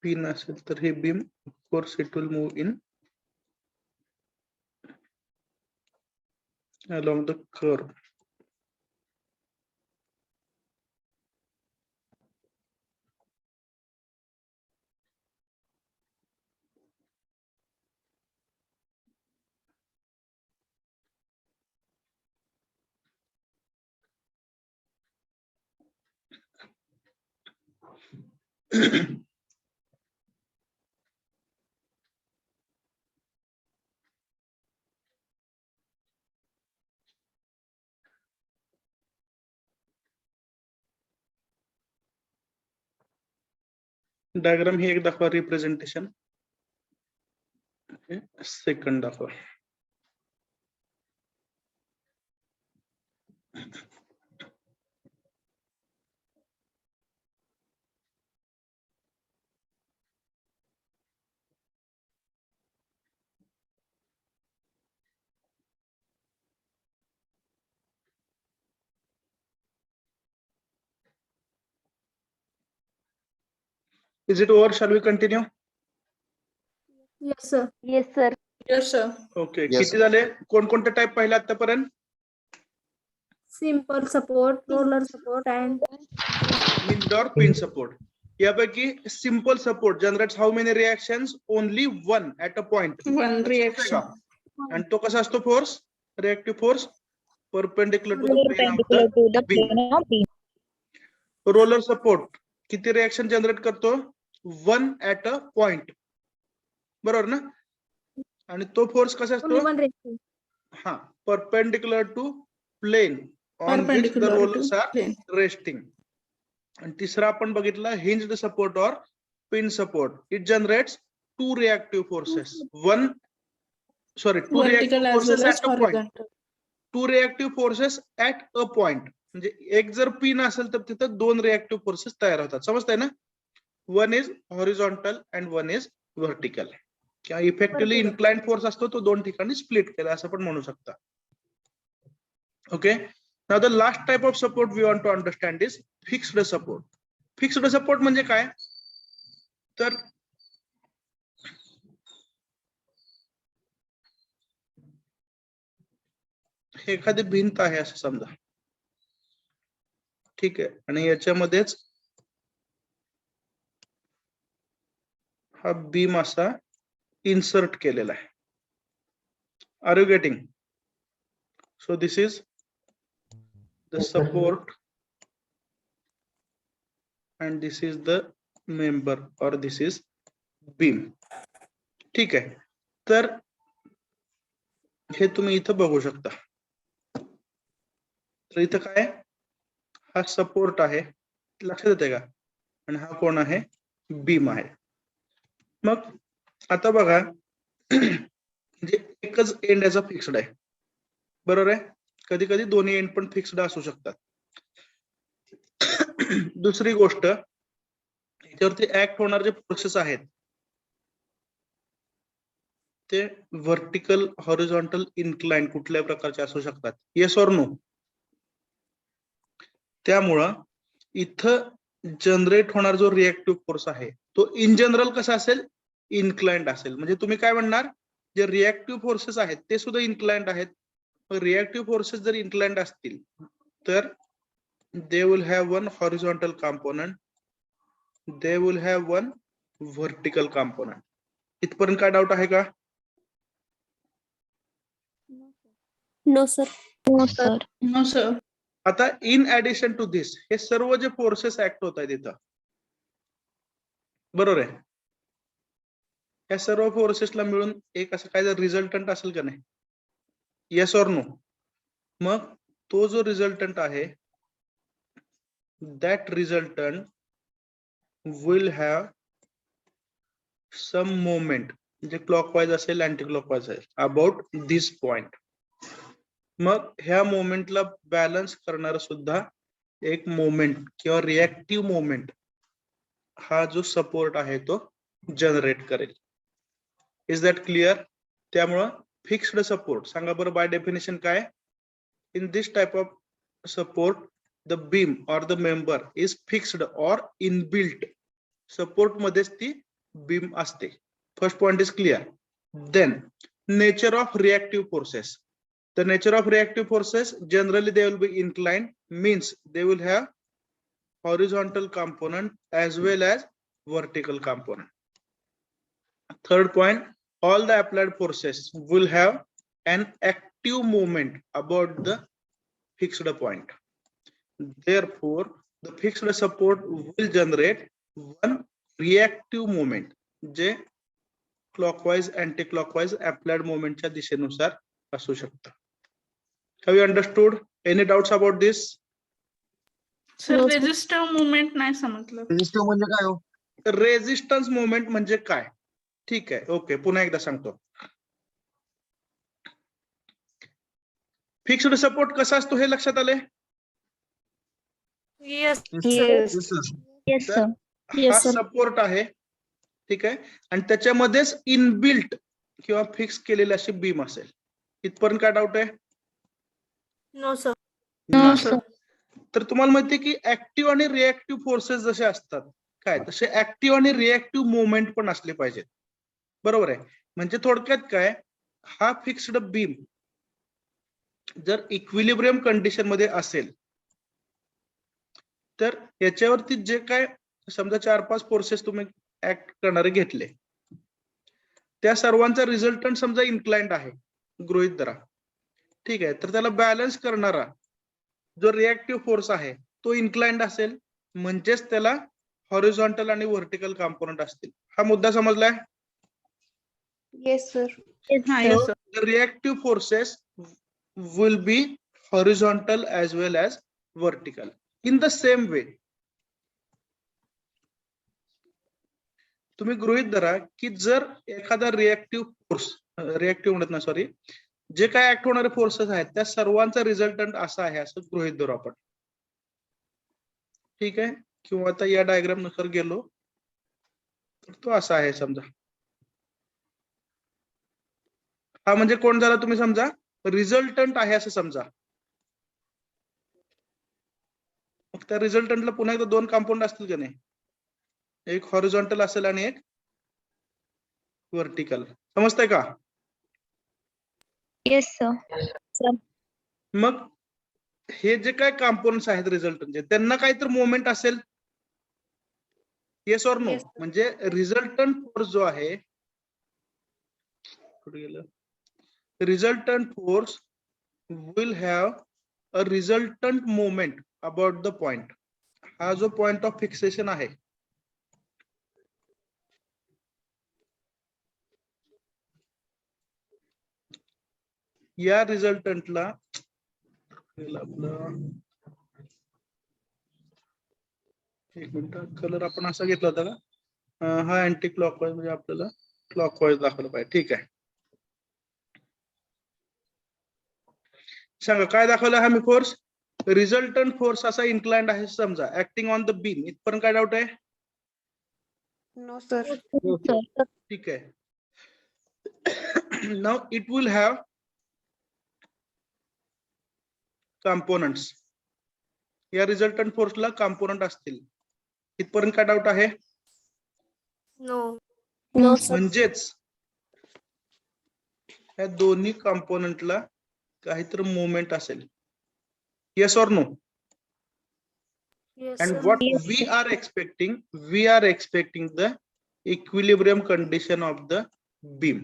पिन असेल तर हे beam course it will move in along the curve. Diagram ही एक दाखवा रिप्रेझेंटेशन. सेकंड दाखवा. Is it over? Shall we continue? Yes, sir. Yes, sir. Yes, sir. Okay, Yes, किती झाले? कोणकोणते टाइप पाहिले आतापर्यंत? Simple support, roller support, and hinge और पिन सपोर्ट. यापैकी simple support generates how many reactions? Only one at a point. One reaction. आणि तो कसा असतो force? Reactive force perpendicular to the plane of Perpendicular to the the beam. plane of beam. Roller support किती reaction generate करतो? One at a point. बरोबर ना? आणि तो फोर्स कसा असतो? One reaction. हा, perpendicular to plane on which the rollers are resting. आणि तिसरा आपण बघितला hinged support or pin support. It generates two reactive forces. Two Vertical reactive as well forces as at a point. horizontal. Two reactive forces at a point म्हणजे एक जर pin असेल तर तिथं दोन रिएक्टिव्ह फोर्सेस तयार होतात. समजतंय ना? One is horizontal and one is vertical. किंवा इफेक्टिव्हली इन्क्लाइंड फोर्स असतो तो दोन ठिकाणी स्प्लिट केला असं पण म्हणू शकता. Okay. Now the last type of support we want to understand is fixed support. Fixed support म्हणजे काय? तर हे एखादी भिंत आहे असं समजा, ठीक आहे, आणि याच्यामध्येच हा बीम असा इन्सर्ट केलेला आहे. Are you getting? So this is the support and this is the member or this is beam. ठीक आहे. तर हे तुम्ही इथं बघू शकता. तर इथं काय? हा सपोर्ट आहे, लक्षात येते का? आणि हा कोण आहे? बीम आहे. मग आता बघा, म्हणजे एकच एंड याचा फिक्स्ड आहे, बरोबर आहे. कधी कधी दोन्ही एंड पण फिक्स्ड असू शकतात. दुसरी गोष्ट, याच्यावरती ऍक्ट होणारे जे फोर्सेस आहेत ते व्हर्टिकल, हॉरिझॉन्टल, इन्क्लाइन कुठल्या प्रकारचे असू शकतात. Yes or no? त्यामुळं इथं जनरेट होणार जो रिएक्टिव्ह फोर्स आहे तो इन जनरल कसा असेल? इन्क्लाइंड असेल. म्हणजे तुम्ही काय म्हणणार? जे रिएक्टिव्ह फोर्सेस आहेत ते सुद्धा इन्क्लाइंड आहेत. रिएक्टिव्ह फोर्सेस जर इन्क्लाइंड असतील तर they will have one horizontal component, they will have one vertical component. इथपर्यंत काय डाऊट आहे का? No, sir. No, sir. No, sir. आता इन ऍडिशन टू दिस हे सर्व जे फोर्सेस ऍक्ट होत आहेत इथं, बरोबर आहे, या सर्व फोर्सेसला मिळून एक असं काय रिझल्टंट असेल का नाही? Yes or no? मग तो जो रिझल्टंट आहे that resultant will have some moment, म्हणजे क्लॉकवाइज असेल, अँटी क्लॉकवाइज असेल, अबाउट दिस पॉइंट. मग ह्या मोमेंटला बॅलन्स करणारा सुद्धा एक मोमेंट किंवा रिएक्टिव्ह मोमेंट हा जो सपोर्ट आहे तो जनरेट करेल. Is that clear? त्यामुळं फिक्स्ड सपोर्ट सांगा बरं बाय डेफिनेशन काय? In this type of support the beam or the member is fixed or inbuilt. Support मध्येच ती beam असते. First point is clear. Then nature of reactive forces. The nature of reactive forces generally they will be inclined, means they will have horizontal component as well as vertical component. Third point, all the applied forces will have an active movement about the fixed point. Therefore, the fixed support will generate one reactive moment, जे clockwise, anti-clockwise applied moment च्या दिशेनुसार असू शकतं. Have you understood? Any doubts about this? Sir, resistive movement नाही समजलं. Resistive म्हणजे काय हो? Resistance moment म्हणजे काय? ठीक आहे, ओके, पुन्हा एकदा सांगतो. फिक्स्ड सपोर्ट कसा असतो हे लक्षात आले? Yes. Yes, sir. Yes, sir. हा सपोर्ट आहे, ठीक आहे, आणि त्याच्यामध्येच इनबिल्ट किंवा फिक्स केलेली अशी बीम असेल. इथपर्यंत काय डाऊट आहे? No, sir. No, नाही. sir. तर तुम्हाला माहिती की ऍक्टिव्ह आणि रिएक्टिव्ह फोर्सेस जसे असतात काय, तसे ऍक्टिव्ह आणि रिएक्टिव्ह मुवमेंट पण असले पाहिजेत, बरोबर आहे. म्हणजे थोडक्यात काय, हा फिक्स्ड बीम जर इक्विलिब्रियम कंडिशन मध्ये असेल तर याच्यावरती जे काय समजा 4-5 फोर्सेस तुम्ही ऍक्ट करणारे घेतले, त्या सर्वांचा रिझल्टंट समजा इन्क्लाइंड आहे, गृहीत धरा. ठीक आहे, तर त्याला बॅलन्स करणारा जो रिएक्टिव्ह फोर्स आहे तो इन्क्लाइंड असेल, म्हणजेच त्याला हॉरिझॉन्टल आणि व्हर्टिकल कॉम्पोनंट असतील. हा मुद्दा समजलाय? Yes sir. हा yes sir. The reactive forces will be horizontal as well as vertical in the same way. तुम्ही गृहीत धरा की जर एखादा रिएक्टिव्ह म्हणत ना, सॉरी, जे काय ऍक्ट होणारे फोर्सेस आहेत त्या सर्वांचा रिझल्टंट असा आहे असं गृहीत धरू आपण. ठीक आहे, किंवा आता या डायग्राम नुसार गेलो तर तो असा आहे समजा. हा म्हणजे कोण झाला तुम्ही समजा रिझल्टंट आहे असं समजा. मग त्या रिझल्टंटला पुन्हा एकदा 2 कंपाऊंड असतील का नाही, एक हॉरिझॉन्टल असेल आणि एक व्हर्टिकल. समजतंय का? Yes sir. मग हे जे काय कंपोनेंट्स आहेत रिझल्टंटचे त्यांना काहीतरी मोमेंट असेल. Yes or no? Yes. म्हणजे रिझल्टंट फोर्स जो आहे, कुठे गेलं, resultant force will have a resultant moment about the point. हा जो पॉइंट ऑफ फिक्सेशन आहे, या रिझल्टंटला आपलं एक मिनिट, कलर आपण असा घेतला होता का? हा अँटी क्लॉकवाईज, म्हणजे आपल्याला क्लॉकवाईज दाखवलं पाहिजे. ठीक आहे, सांगा काय दाखवलं हा मी फोर्स? रिझल्टंट फोर्स असा इन्क्लाइंड आहे समजा, ऍक्टिंग ऑन द बीम. इथपर्यंत काय डाऊट आहे? No sir. ठीक आहे. Now it will have components. या रिझल्टंट फोर्सला कंपोनंट असतील. इथपर्यंत काय डाऊट आहे? नो. नो म्हणजेच या दोन्ही कंपोनंटला काहीतरी मोमेंट असेल. Yes or no? Yes And sir. what we are expecting the equilibrium condition of the beam.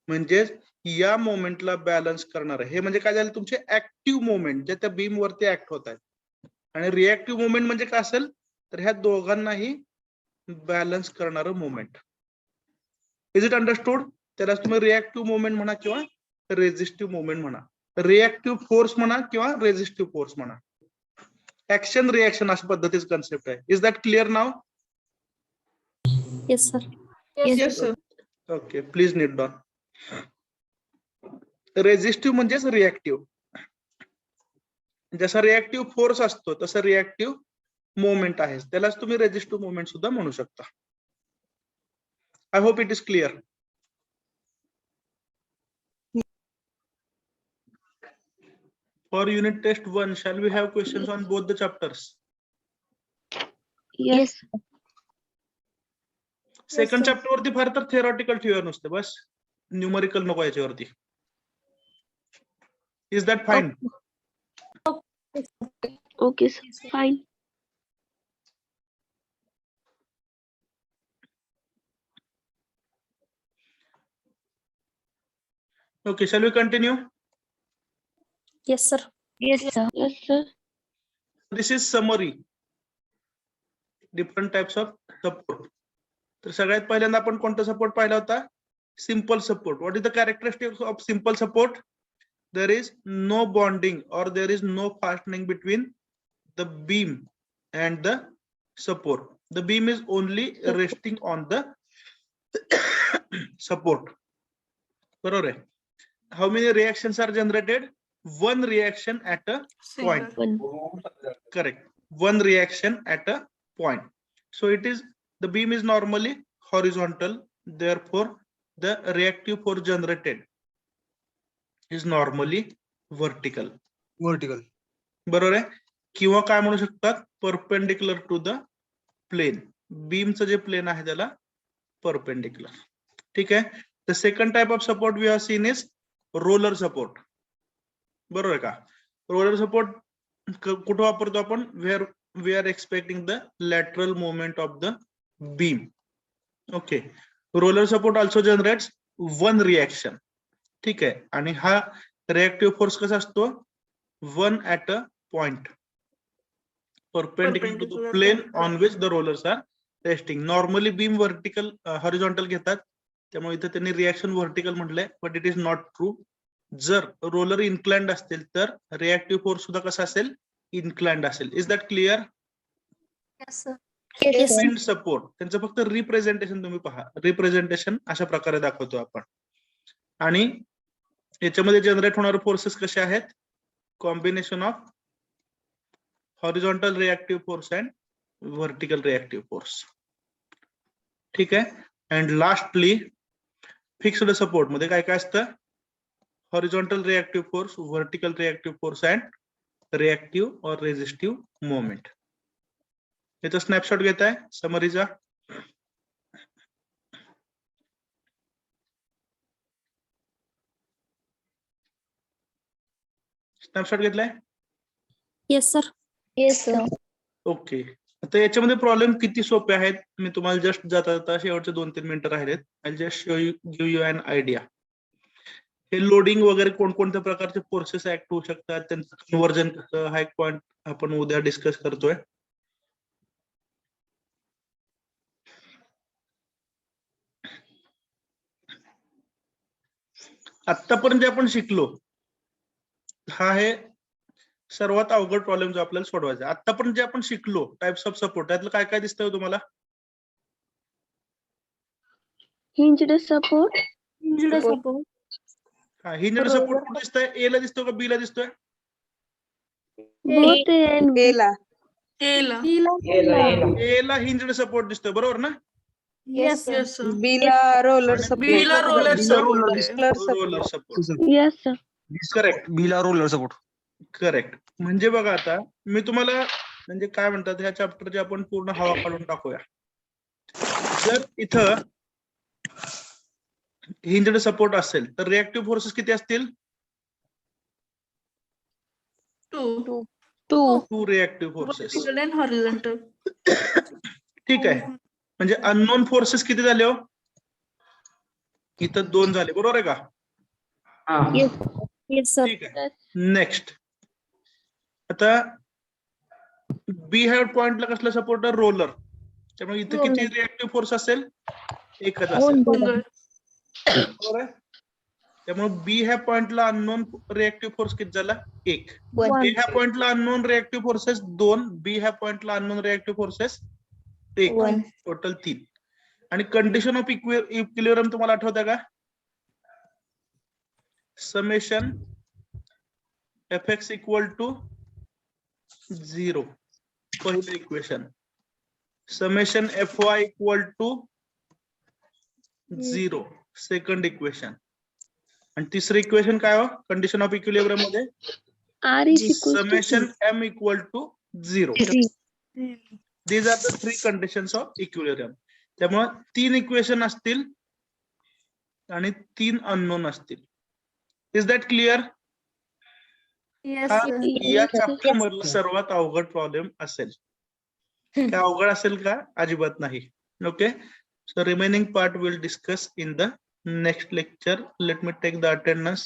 म्हणजे या मोमेंटला बॅलन्स करणार हे म्हणजे काय झालं, तुमचे ऍक्टिव्ह मोमेंट जे त्या बीम वरती ऍक्ट होत आहेत. आणि रिएक्टिव्ह मोमेंट म्हणजे काय असेल, तर ह्या दोघांनाही बॅलन्स करणारं मोमेंट. Is it understood? त्याला तुम्ही रिएक्टिव्ह मोमेंट म्हणा किंवा रेझिस्टिव्ह मोमेंट म्हणा, रिएक्टिव्ह फोर्स म्हणा किंवा रेझिस्टिव्ह फोर्स म्हणा. ऍक्शन रिएक्शन अशा पद्धतीच कन्सेप्ट आहे. Is that clear now? Yes sir. Yes sir. Okay, please note down. Resistive म्हणजेच रिएक्टिव्ह. जसा रिएक्टिव्ह फोर्स असतो तसा रिएक्टिव्ह मोमेंट आहे, त्यालाच तुम्ही रेझिस्टिव्ह मोमेंट सुद्धा म्हणू शकता. I hope it is clear. For unit test 1, shall we have questions on both the chapters? Yes. Second chapter वरती फार तर थिअरॉटिकल ठेवा नुसते, बस न्यूमरिकल नको याच्यावरती. Is that fine? Okay sir. Fine. Okay, shall we continue? Yes sir. Yes sir. Yes sir. This is summary. Different types of support. तर सगळ्यात पहिल्यांदा आपण कोणता सपोर्ट पाहिला होता? Simple support. What is the characteristics of simple support? There is no bonding or there is no fastening between the beam and the support. The beam is only resting on the support. बरोबर आहे. How many reactions are generated? One reaction at a point. Correct. One reaction at a point. So it is, the beam is normally horizontal. Therefore, the reactive force generated is normally vertical. Vertical. बरोबर आहे. किंवा काय म्हणू शकतात, perpendicular to the plane. बीमचं जे plane आहे त्याला परपेंडिक्युलर. ठीक आहे. The second type of support we have seen is roller support. बरोबर आहे का? रोलर सपोर्ट कुठं वापरतो आपण? Where we are expecting the lateral movement of the beam. Okay, roller support also generates one reaction. ठीक आहे, आणि हा reactive force कसा असतो? One at a point perpendicular to the plane on which the rollers are resting. Normally beam vertical horizontal घेतात, त्यामुळे इथे त्यांनी रिएक्शन व्हर्टिकल म्हटलंय, but it is not true. जर रोलर इन्क्लाइंड असतील तर रिएक्टिव्ह फोर्स सुद्धा कसा असेल? इन्क्लाइंड असेल. Is that clear? Yes, sir. Yes, sir. Wind support त्यांचं फक्त रिप्रेझेंटेशन तुम्ही पहा. रिप्रेझेंटेशन अशा प्रकारे दाखवतो आपण. आणि याच्यामध्ये जनरेट होणारे फोर्सेस कसे आहेत? Combination of horizontal reactive force and vertical reactive force. ठीक आहे. अँड लास्टली फिक्स्ड सपोर्ट मध्ये काय काय असतं? Horizontal reactive force, vertical reactive force and reactive और रेझिस्टिव्ह मोमेंट. याचा स्नॅपशॉट घेताय समरीचा. स्नॅपशॉट घेतलाय? Yes, sir. Yes, sir. Okay. आता याच्यामध्ये प्रॉब्लेम किती सोपे आहेत मी तुम्हाला जस्ट जाता जाता शेवटचे 2-3 मिनिटं राहिलेत. I just show you, give you an idea. हे लोडिंग वगैरे कोणकोणत्या प्रकारचे फोर्सेस ऍक्ट होऊ शकतात, त्यांचं कन्व्हर्जन कसं, हा एक पॉइंट आपण उद्या डिस्कस करतोय. आतापर्यंत जे आपण शिकलो हा आहे सर्वात अवघड प्रॉब्लेम जो आपल्याला सोडवायचा. आतापर्यंत जे आपण शिकलो टाइप्स ऑफ सपोर्ट, त्यातलं काय काय दिसतंय तुम्हाला? Hinged support. Hinged support. हा, हिंजड सपोर्ट कुठे दिसतोय? ए ला दिसतोय का बी ला दिसतोय? Both A and B. A ला. ए ला हिंजड सपोर्ट दिसतोय, बरोबर ना? Yes, yes, sir. बीला रोलर आणि सपोर्ट. B ला roller support. Roller support. Yes, sir. Correct. बीला रोलर सपोर्ट. करेक्ट. म्हणजे बघा आता मी तुम्हाला म्हणजे काय म्हणतात ह्या चॅप्टरची आपण पूर्ण हवा काढून टाकूया. जर इथं हिंजड सपोर्ट असेल तर रिएक्टिव्ह फोर्सेस किती असतील? 2. 2 reactive forces. Vertical and horizontal. ठीक आहे. म्हणजे अननोन फोर्सेस किती झाले हो? इथं 2 झाले, बरोबर आहे का? Yes. Yes, sir. ठीक आहे. नेक्स्ट आता बी ह्या पॉइंटला कसला सपोर्ट? रोलर. त्यामुळे इथे किती रिएक्टिव्ह फोर्स असेल? एकच असेल, Roller. बरोबर आहे? त्यामुळे बी ह्या पॉइंटला अननोन रिएक्टिव्ह फोर्स किती झाला? 1. One. ए ह्या पॉइंटला अननोन रिएक्टिव्ह फोर्सेस 2, बी ह्या पॉइंटला unknown reactive forces 1, One. Total 3. आणि कंडिशन ऑफ इक्विलिब्रियम तुम्हाला आठवतं का? समेशन Fx इक्वल टू 0 पहिलं equation. Summation Fy equal to 0 second equation. आणि तिसरं इक्वेशन काय हो कंडिशन ऑफ इक्विलिब्रियम मध्ये? R is equal to समेशन M equal to 0. These are the 3 conditions of equilibrium. त्यामुळे 3 इक्वेशन असतील आणि 3 अननोन असतील. Is that clear? Yes, हा sir. या चॅप्टर मधला सर्वात अवघड प्रॉब्लेम असेल. काय अवघड असेल का? अजिबात नाही. Okay, so remaining part will discuss in the next lecture. Let me take the attendance.